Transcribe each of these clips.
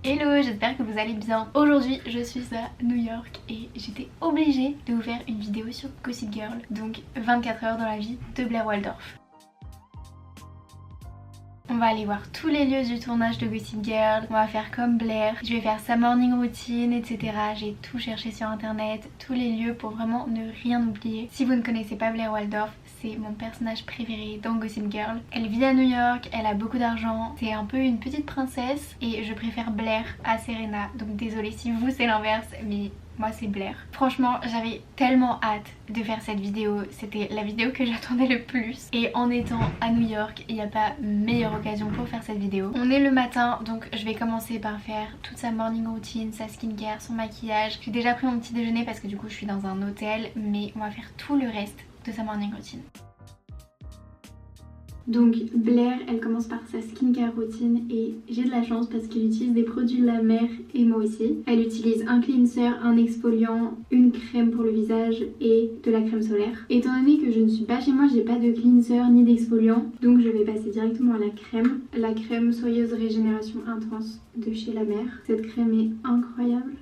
Hello, j'espère que vous allez bien. Aujourd'hui je suis à New York et j'étais obligée de vous faire une vidéo sur Gossip Girl, donc 24 heures dans la vie de Blair Waldorf. On va aller voir tous les lieux du tournage de Gossip Girl, on va faire comme Blair, je vais faire sa morning routine, etc. J'ai tout cherché sur internet, tous les lieux pour vraiment ne rien oublier. Si vous ne connaissez pas Blair Waldorf, c'est mon personnage préféré dans Gossip Girl. Elle vit à New York, elle a beaucoup d'argent, c'est un peu une petite princesse et je préfère Blair à Serena. Donc désolée si vous c'est l'inverse, mais moi c'est Blair. Franchement j'avais tellement hâte de faire cette vidéo, c'était la vidéo que j'attendais le plus. Et en étant à New York, il n'y a pas meilleure occasion pour faire cette vidéo. On est le matin, donc je vais commencer par faire toute sa morning routine, sa skincare, son maquillage. J'ai déjà pris mon petit déjeuner parce que du coup je suis dans un hôtel, mais on va faire tout le reste de sa morning routine. Donc Blair, elle commence par sa skincare routine et j'ai de la chance parce qu'elle utilise des produits de la mer et moi aussi. Elle utilise un cleanser, un exfoliant, une crème pour le visage et de la crème solaire. Étant donné que je ne suis pas chez moi, j'ai pas de cleanser ni d'exfoliant, donc je vais passer directement à la crème. La crème soyeuse régénération intense de chez la mer. Cette crème est incroyable.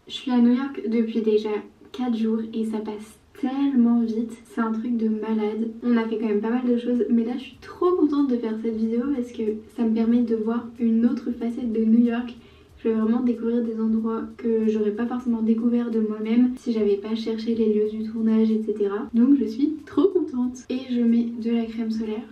Je suis à New York depuis déjà 4 jours et ça passe tellement vite, c'est un truc de malade. On a fait quand même pas mal de choses, mais là je suis trop contente de faire cette vidéo parce que ça me permet de voir une autre facette de New York. Je vais vraiment découvrir des endroits que j'aurais pas forcément découvert de moi-même si j'avais pas cherché les lieux du tournage, etc. Donc je suis trop contente. Et je mets de la crème solaire.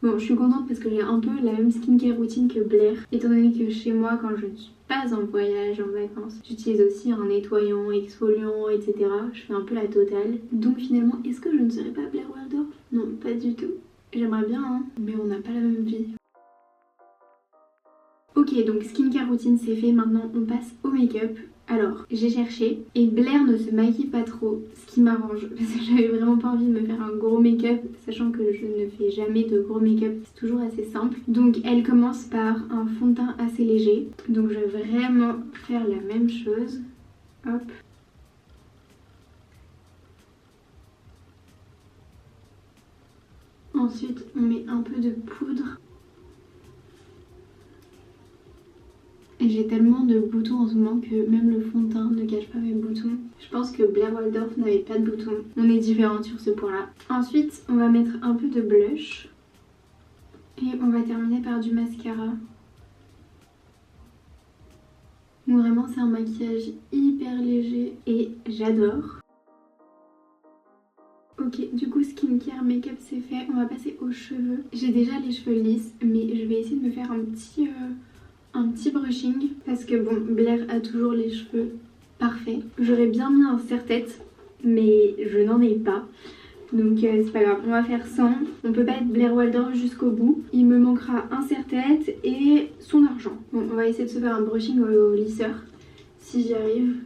Bon, je suis contente parce que j'ai un peu la même skincare routine que Blair, étant donné que chez moi, quand je ne suis pas en voyage, en vacances, j'utilise aussi un nettoyant, exfoliant, etc. Je fais un peu la totale. Donc finalement, est-ce que je ne serais pas Blair Waldorf? Non, pas du tout. J'aimerais bien, hein, mais on n'a pas la même vie. Ok, donc skincare routine c'est fait, maintenant on passe au make-up. Alors, j'ai cherché et Blair ne se maquille pas trop, ce qui m'arrange parce que j'avais vraiment pas envie de me faire un gros make-up, sachant que je ne fais jamais de gros make-up, c'est toujours assez simple. Donc elle commence par un fond de teint assez léger, donc je vais vraiment faire la même chose. Hop. Ensuite, on met un peu de poudre. Et j'ai tellement de boutons en ce moment que même le fond de teint ne cache pas mes boutons. Je pense que Blair Waldorf n'avait pas de boutons. On est différents sur ce point-là. Ensuite, on va mettre un peu de blush. Et on va terminer par du mascara. Donc vraiment, c'est un maquillage hyper léger et j'adore. Ok, du coup skincare, make-up c'est fait. On va passer aux cheveux. J'ai déjà les cheveux lisses, mais je vais essayer de me faire un petit brushing parce que bon, Blair a toujours les cheveux parfaits. J'aurais bien mis un serre-tête mais je n'en ai pas, donc c'est pas grave, on va faire sans. On peut pas être Blair Waldorf jusqu'au bout. Il me manquera un serre-tête et son argent. Bon, on va essayer de se faire un brushing au lisseur si j'y arrive.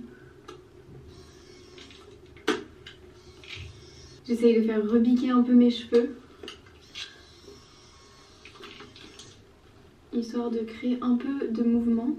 J'essaye de faire rebiquer un peu mes cheveux, histoire de créer un peu de mouvement.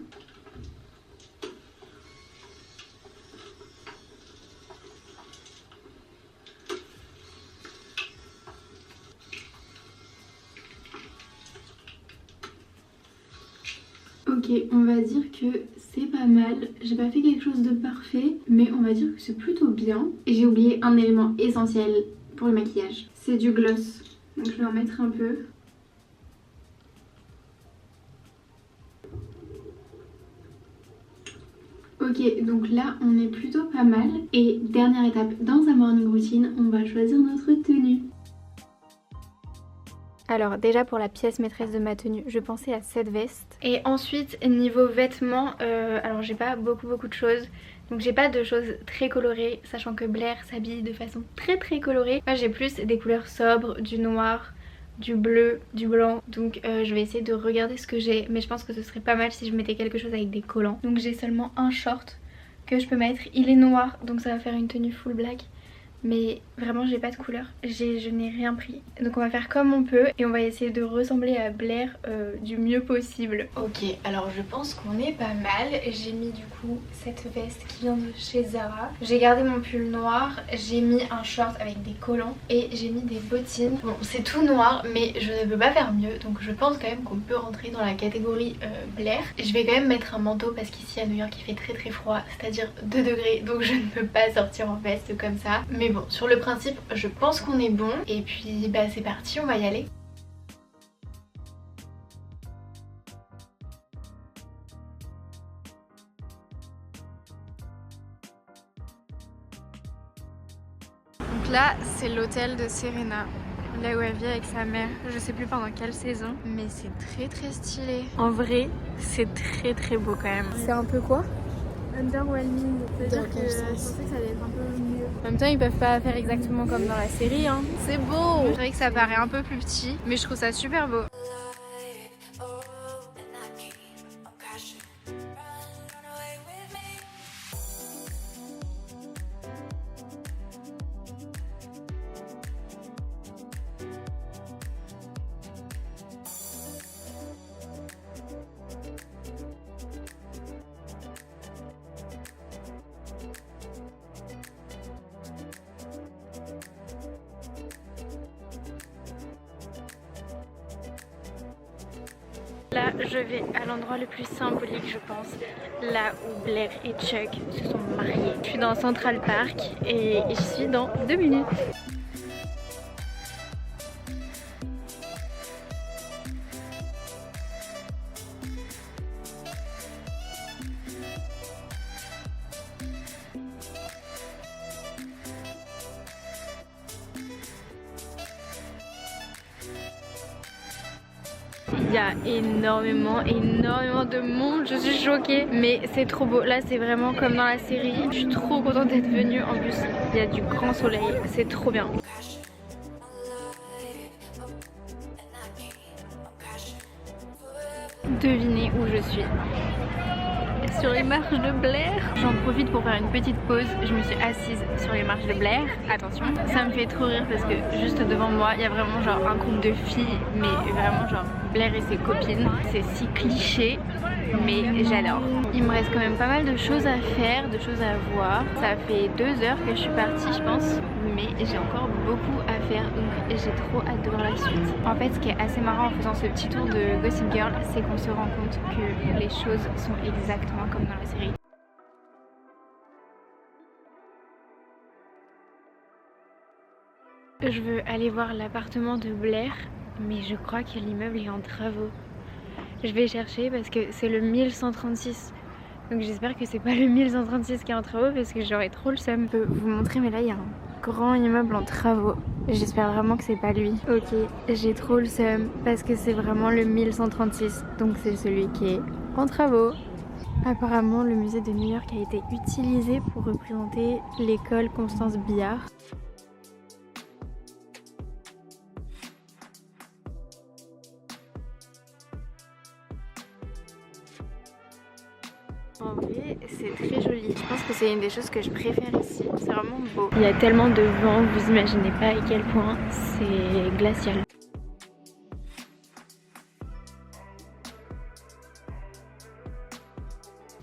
Ok, on va dire que c'est pas mal. J'ai pas fait quelque chose de parfait, mais on va dire que c'est plutôt bien. Et j'ai oublié un élément essentiel pour le maquillage. C'est du gloss. Donc je vais en mettre un peu. Ok, donc là on est plutôt pas mal. Et dernière étape dans sa morning routine, on va choisir notre tenue. Alors déjà pour la pièce maîtresse de ma tenue, je pensais à cette veste. Et ensuite niveau vêtements, alors j'ai pas beaucoup de choses. Donc j'ai pas de choses très colorées, sachant que Blair s'habille de façon très colorée. Moi j'ai plus des couleurs sobres, du noir, du bleu, du blanc. Donc je vais essayer de regarder ce que j'ai. Mais je pense que ce serait pas mal si je mettais quelque chose avec des collants. Donc j'ai seulement un short que je peux mettre. Il est noir donc ça va faire une tenue full black. Mais Vraiment j'ai pas de couleur, je n'ai rien pris. Donc on va faire comme on peut et on va essayer de ressembler à Blair du mieux possible. Ok, alors je pense qu'on est pas mal. J'ai mis du coup cette veste qui vient de chez Zara. J'ai gardé mon pull noir, j'ai mis un short avec des collants et j'ai mis des bottines. Bon c'est tout noir mais je ne peux pas faire mieux, donc je pense quand même qu'on peut rentrer dans la catégorie Blair. Je vais quand même mettre un manteau parce qu'ici à New York il fait très froid, c'est-à-dire 2 degrés, donc je ne peux pas sortir en veste comme ça. Mais bon, sur le principe je pense qu'on est bon et puis bah c'est parti, on va y aller. Donc là c'est l'hôtel de Serena, là où elle vit avec sa mère. Je sais plus pendant quelle saison, mais c'est très stylé. En vrai c'est très beau quand même. C'est un peu quoi? Underwhelming, c'est-à-dire que je pensais que ça allait être un peu mieux. En même temps ils peuvent pas faire exactement comme dans la série hein. C'est beau. C'est vrai que ça paraît un peu plus petit mais je trouve ça super beau. Là, je vais à l'endroit le plus symbolique, je pense, là où Blair et Chuck se sont mariés. Je suis dans Central Park et j'y suis dans 2 minutes. Il y a énormément de monde, je suis choquée, mais c'est trop beau. Là c'est vraiment comme dans la série, je suis trop contente d'être venue. En plus il y a du grand soleil, c'est trop bien. Devinez où je suis. Sur les marches de Blair. J'en profite pour faire une petite pause. Je me suis assise sur les marches de Blair. Attention, ça me fait trop rire parce que juste devant moi il y a vraiment genre un groupe de filles, mais vraiment genre Blair et ses copines. C'est si cliché mais j'adore. Il me reste quand même pas mal de choses à faire, de choses à voir. Ça fait 2 heures que je suis partie je pense, mais j'ai encore beaucoup à faire, donc j'ai trop hâte de voir la suite. En fait ce qui est assez marrant en faisant ce petit tour de Gossip Girl, c'est qu'on se rend compte que les choses sont exactement comme dans la série. Je veux aller voir l'appartement de Blair, mais je crois que l'immeuble est en travaux. Je vais chercher parce que c'est le 1136. Donc j'espère que c'est pas le 1136 qui est en travaux parce que j'aurais trop le seum. Je peux vous montrer, mais là il y a un grand immeuble en travaux. J'espère vraiment que c'est pas lui. Ok, j'ai trop le seum parce que c'est vraiment le 1136. Donc c'est celui qui est en travaux. Apparemment le musée de New York a été utilisé pour représenter l'école Constance Billard. En vrai, c'est très joli. Je pense que c'est une des choses que je préfère ici. C'est vraiment beau. Il y a tellement de vent, vous imaginez pas à quel point c'est glacial.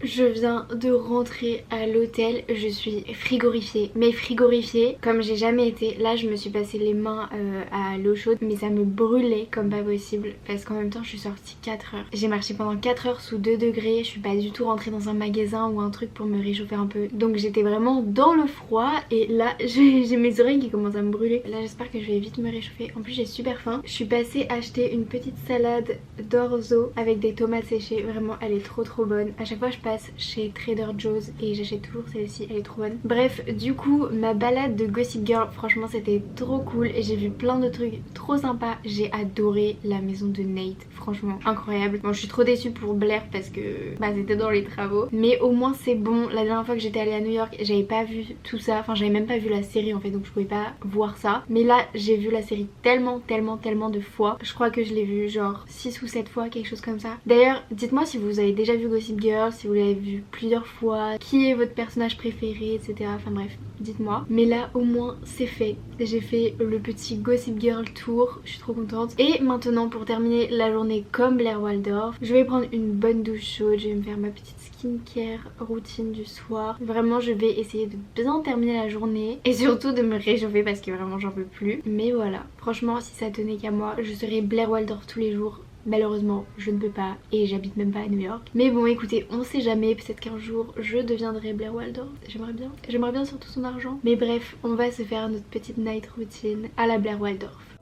Je viens de rentrer à l'hôtel, je suis frigorifiée, mais frigorifiée comme j'ai jamais été. Là je me suis passé les mains à l'eau chaude, mais ça me brûlait comme pas possible parce qu'en même temps je suis sortie 4 heures. J'ai marché pendant 4 heures sous 2 degrés, je suis pas du tout rentrée dans un magasin ou un truc pour me réchauffer un peu. Donc j'étais vraiment dans le froid et là j'ai mes oreilles qui commencent à me brûler. Là j'espère que je vais vite me réchauffer. En plus j'ai super faim. Je suis passée acheter une petite salade d'orzo avec des tomates séchées. Vraiment elle est trop bonne. À chaque fois je passe chez Trader Joe's et j'achète toujours celle-ci, elle est trop bonne. Bref, du coup ma balade de Gossip Girl, franchement c'était trop cool et j'ai vu plein de trucs trop sympas. J'ai adoré la maison de Nate, franchement incroyable. Bon je suis trop déçue pour Blair parce que bah c'était dans les travaux, mais au moins c'est bon. La dernière fois que j'étais allée à New York j'avais pas vu tout ça, enfin j'avais même pas vu la série en fait, donc je pouvais pas voir ça, mais là j'ai vu la série tellement de fois. Je crois que je l'ai vu genre 6 ou 7 fois, quelque chose comme ça. D'ailleurs dites moi si vous avez déjà vu Gossip Girl, si vous l'avez vu plusieurs fois, qui est votre personnage préféré, etc. Enfin bref, dites-moi. Mais là au moins c'est fait. J'ai fait le petit Gossip Girl tour, je suis trop contente. Et maintenant pour terminer la journée comme Blair Waldorf, je vais prendre une bonne douche chaude, je vais me faire ma petite skincare routine du soir. Vraiment je vais essayer de bien terminer la journée et surtout de me réchauffer parce que vraiment j'en peux plus. Mais voilà, franchement si ça tenait qu'à moi, je serais Blair Waldorf tous les jours. Malheureusement je ne peux pas et j'habite même pas à New York. Mais bon écoutez, on sait jamais, peut-être qu'un jour je deviendrai Blair Waldorf. J'aimerais bien surtout son argent. Mais bref, on va se faire notre petite night routine à la Blair Waldorf.